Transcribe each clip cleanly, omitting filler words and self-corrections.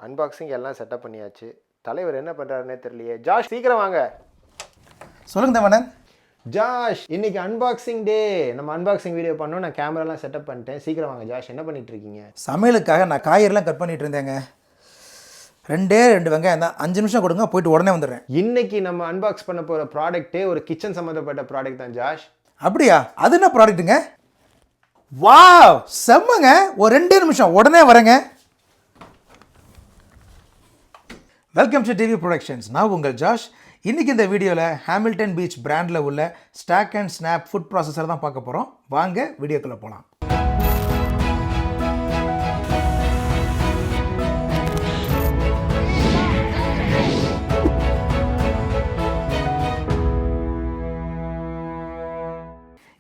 Unboxing எல்லாம் setup பண்ணியாச்சு. தலைவர் என்ன பண்ணுறாருன்னே தெரியலையே. ஜாஷ் சீக்கிரம் வாங்க. சொல்லுங்க தேவனன். ஜாஷ் இன்னைக்கு அன்பாக்சிங் டே. நம்ம அன்பாக்சிங் வீடியோ பண்ணோம். நான் கேமராலாம் செட்டப் பண்ணிட்டேன். சீக்கிரம் வாங்க ஜாஷ். என்ன பண்ணிட்டு இருக்கீங்க? சமையலுக்காக நான் காய்கறிலாம் கட் பண்ணிட்டு இருந்தேங்க. 2 வெங்காயம் தான். 5 நிமிஷம் கொடுங்க, போயிட்டு உடனே வந்துடுறேன். இன்னைக்கு நம்ம அன்பாக்ஸ் பண்ண போகிற ப்ராடக்ட்டே ஒரு கிச்சன் சம்மந்தப்பட்ட ப்ராடக்ட் தான் ஜாஷ். அப்படியா? அது என்ன ப்ராடக்ட்டுங்க? வாவ், செம்மங்க. ஒரு 2 நிமிஷம் உடனே வரேங்க. Welcome to TV productions. நான் உங்கள் ஜாஷ். இன்றைக்கி இந்த வீடியோவில் ஹாமில்டன் பீச் பிராண்டில் உள்ள stack and snap food processor தான் பார்க்க போகிறோம். வாங்க வீடியோக்குள்ளே போகலாம்.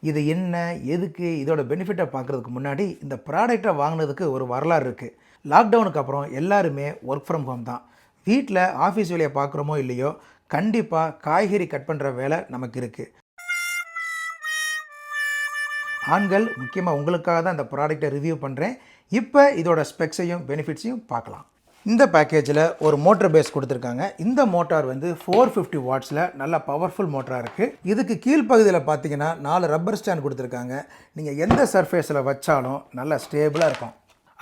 இது என்ன, எதுக்கு, இதோட பெனிஃபிட்டை பார்க்குறதுக்கு முன்னாடி இந்த ப்ராடக்டை வாங்கினதுக்கு ஒரு வரலாறு இருக்குது. லாக்டவுனுக்கு அப்புறம் எல்லாருமே ஒர்க் ஃப்ரம் ஹோம் தான். வீட்டில் ஆஃபீஸ் வேலையை பார்க்குறோமோ இல்லையோ, கண்டிப்பாக காய்கறி கட் பண்ணுற வேலை நமக்கு இருக்குது. ஆண்கள் முக்கியமாக உங்களுக்காக தான் இந்த ப்ராடக்டை ரிவ்யூ பண்ணுறேன். இப்போ இதோட ஸ்பெக்ஸையும் பெனிஃபிட்ஸையும் பார்க்கலாம். இந்த பேக்கேஜில் ஒரு மோட்டர் பேஸ் கொடுத்துருக்காங்க. இந்த மோட்டார் வந்து 450 வாட்ஸில் நல்ல பவர்ஃபுல் மோட்டராக இருக்குது. இதுக்கு கீழ்ப்பகுதியில் பார்த்தீங்கன்னா 4 ரப்பர் ஸ்டாண்ட் கொடுத்துருக்காங்க. நீங்கள் எந்த சர்ஃபேஸில் வச்சாலும் நல்லா ஸ்டேபிளாக இருக்கும்.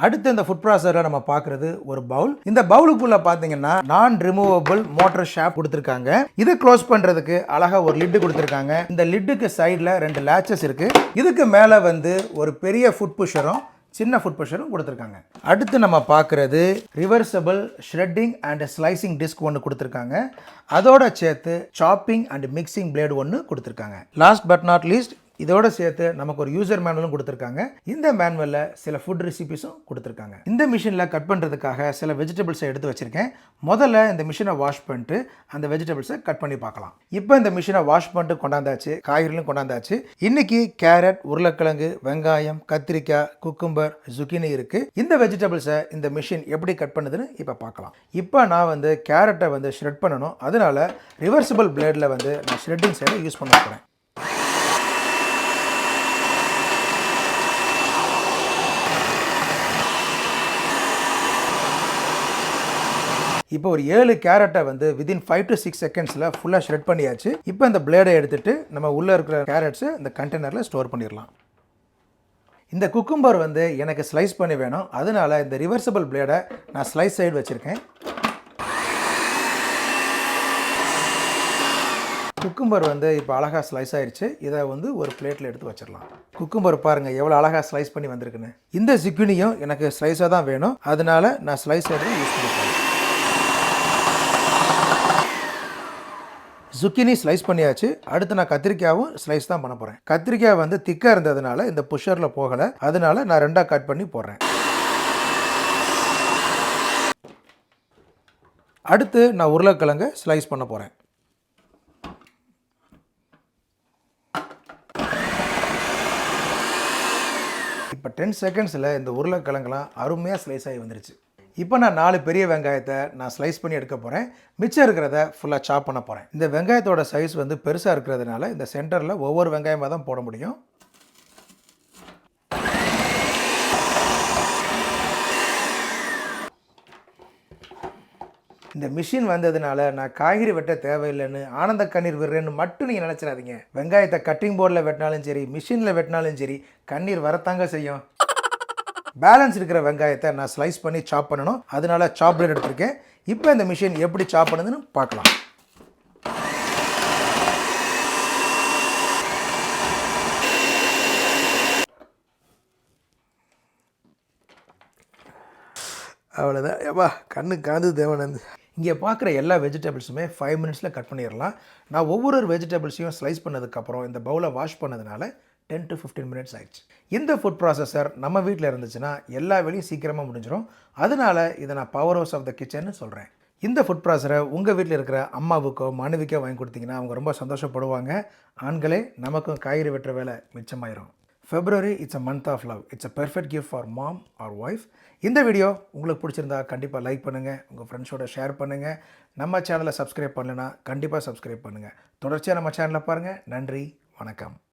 அடுத்து இந்த ஃபுட் ப்ராசஸரில் நம்ம பார்க்குறது ஒரு பவுல். இந்த பவுலுக்குள்ளே பார்த்தீங்கன்னா நான் ரிமூவபிள் மோட்டர் ஷாப் கொடுத்துருக்காங்க. இதை க்ளோஸ் பண்ணுறதுக்கு அழகாக ஒரு லிட்டு கொடுத்துருக்காங்க. இந்த லிட்டுக்கு சைடில் 2 லேச்சஸ் இருக்குது. இதுக்கு மேலே வந்து ஒரு பெரிய ஃபுட் புஷரும் சின்ன ஃபுட் புஷரும் கொடுத்துருக்காங்க. அடுத்து நம்ம பார்க்குறது ரிவர்சபிள் ஷ்ரெட்டிங் அண்ட் ஸ்லைசிங் டிஸ்க் ஒன்று கொடுத்துருக்காங்க. அதோட சேர்த்து சாப்பிங் அண்ட் மிக்சிங் பிளேடு ஒன்று கொடுத்துருக்காங்க. லாஸ்ட் பட் நாட் லீஸ்ட், இதோட சேர்த்து நமக்கு ஒரு யூசர் மேனுவலும் கொடுத்துருக்காங்க. இந்த மேனுவலில் சில ஃபுட் ரெசிபிஸும் கொடுத்துருக்காங்க. இந்த மிஷினில் கட் பண்ணுறதுக்காக சில வெஜிடபிள்ஸை எடுத்து வச்சுருக்கேன். முதல்ல இந்த மிஷினை வாஷ் பண்ணிட்டு அந்த வெஜிடபிள்ஸை கட் பண்ணி பார்க்கலாம். இப்போ இந்த மிஷினை வாஷ் பண்ணிட்டு கொண்டாந்தாச்சு, காய்கறிகளும் கொண்டாந்தாச்சு. இன்னைக்கு கேரட், உருளைக்கிழங்கு, வெங்காயம், கத்திரிக்காய், குக்கும்பர், zucchini இருக்குது. இந்த வெஜிடபிள்ஸை இந்த மிஷின் எப்படி கட் பண்ணுதுன்னு இப்போ பார்க்கலாம். இப்போ நான் வந்து கேரட்டை வந்து ஷ்ரெட் பண்ணணும். அதனால ரிவர்சிபிள் பிளேடில் வந்து நான் ஷ்ரெட்டிங் சைடை யூஸ் பண்ண போகிறேன். இப்போ ஒரு 7 கேரட்டை வந்து வித்தின் 5 to 6 செகண்ட்ஸில் ஃபுல்லாக ஷ்ரெட் பண்ணியாச்சு. இப்போ இந்த பிளேடை எடுத்துகிட்டு நம்ம உள்ளே இருக்கிற கேரட்ஸை இந்த கண்டெய்னரில் ஸ்டோர் பண்ணிடலாம். இந்த குக்கும்பர் வந்து எனக்கு ஸ்லைஸ் பண்ணி வேணும். அதனால இந்த ரிவர்சபிள் பிளேடை நான் ஸ்லைஸ் சைடு வச்சுருக்கேன். குக்கும்பர் வந்து இப்போ அழகாக ஸ்லைஸ் ஆயிடுச்சு. இதை வந்து ஒரு பிளேட்டில் எடுத்து வச்சிடலாம். குக்கும்பர் பாருங்கள் எவ்வளோ அழகாக ஸ்லைஸ் பண்ணி வந்திருக்குன்னு. இந்த zucchiniயும் எனக்கு ஸ்லைஸாக தான் வேணும். அதனால நான் ஸ்லைஸ் சைடு யூஸ் பண்ணிக்கிறேன். zucchini ஸ்லைஸ் பண்ணியாச்சு. அடுத்து நான் கத்திரிக்காயும் ஸ்லைஸ் தான் பண்ண போகிறேன். கத்திரிக்காய் வந்து திக்காக இருந்ததுனால இந்த புஷரில் போகலை. அதனால நான் 2ஆக கட் பண்ணி போடுறேன். அடுத்து நான் உருளைக்கிழங்கு ஸ்லைஸ் பண்ண போகிறேன். இப்போ 10 செகண்ட்ஸில் இந்த உருளைக்கிழங்குலாம் அருமையாக ஸ்லைஸ் ஆகி வந்துருச்சு. இப்போ நான் 4 பெரிய வெங்காயத்தை நான் ஸ்லைஸ் பண்ணி எடுக்க போகிறேன். மிச்சம் இருக்கிறத ஃபுல்லாக சாப் பண்ண போகிறேன். இந்த வெங்காயத்தோட சைஸ் வந்து பெருசாக இருக்கிறதுனால இந்த சென்டரில் ஒவ்வொரு வெங்காயமாக தான் போட முடியும். இந்த மிஷின் வந்ததுனால நான் காய்கறி வெட்ட தேவையில்லைன்னு ஆனந்த கண்ணீர் விடுறேன்னு மட்டும் நீங்கள் நினச்சிடாதீங்க. வெங்காயத்தை கட்டிங் போர்டில் வெட்டினாலும் சரி, மிஷினில் வெட்டினாலும் சரி, கண்ணீர் வரத்தாங்க செய்யும். பேலன்ஸ் இருக்கிற வெங்காயத்தை நான் ஸ்லைஸ் பண்ணி சாப் பண்ணணும். அதனால சாப் பிளேட் எடுத்திருக்கேன். இப்போ இந்த மிஷின் எப்படி சாப் பண்ணுதுன்னு பார்க்கலாம். அவ்வளோதான். ஏப்பா கண்ணு காந்து தேவனந்து. இங்கே பார்க்குற எல்லா வெஜிடபிள்ஸுமே 5 மினிட்ஸில் கட் பண்ணிடலாம். நான் ஒவ்வொரு வெஜிடபிள்ஸையும் ஸ்லைஸ் பண்ணதுக்கப்புறம் இந்த பவுலை வாஷ் பண்ணதுனால 10 to 15 மினிட்ஸ் ஆயிடுச்சு. இந்த ஃபுட் ப்ராசஸர் நம்ம வீட்டில் இருந்துச்சுன்னா எல்லா வேலையும் சீக்கிரமாக முடிஞ்சிடும். அதனால இதை நான் பவர் ஹவுஸ் ஆஃப் த கிச்சன்னு சொல்கிறேன். இந்த ஃபுட் ப்ராசஸரை உங்கள் வீட்டில் இருக்கிற அம்மாவுக்கோ மனைவிக்கோ வாங்கி கொடுத்தீங்கன்னா அவங்க ரொம்ப சந்தோஷப்படுவாங்க. ஆண்களே, நமக்கும் காய்கறி வெட்டுற வேலை மிச்சமாயிரும். February, it's a month of love. It's a perfect gift for mom or wife. இந்த வீடியோ உங்களுக்கு பிடிச்சிருந்தா கண்டிப்பாக லைக் பண்ணுங்கள், உங்கள் ஃப்ரெண்ட்ஸோட ஷேர் பண்ணுங்கள். நம்ம சேனலை சப்ஸ்கிரைப் பண்ணலைன்னா கண்டிப்பாக சப்ஸ்கிரைப் பண்ணுங்கள். தொடர்ச்சியாக நம்ம சேனலை பாருங்கள். நன்றி, வணக்கம்.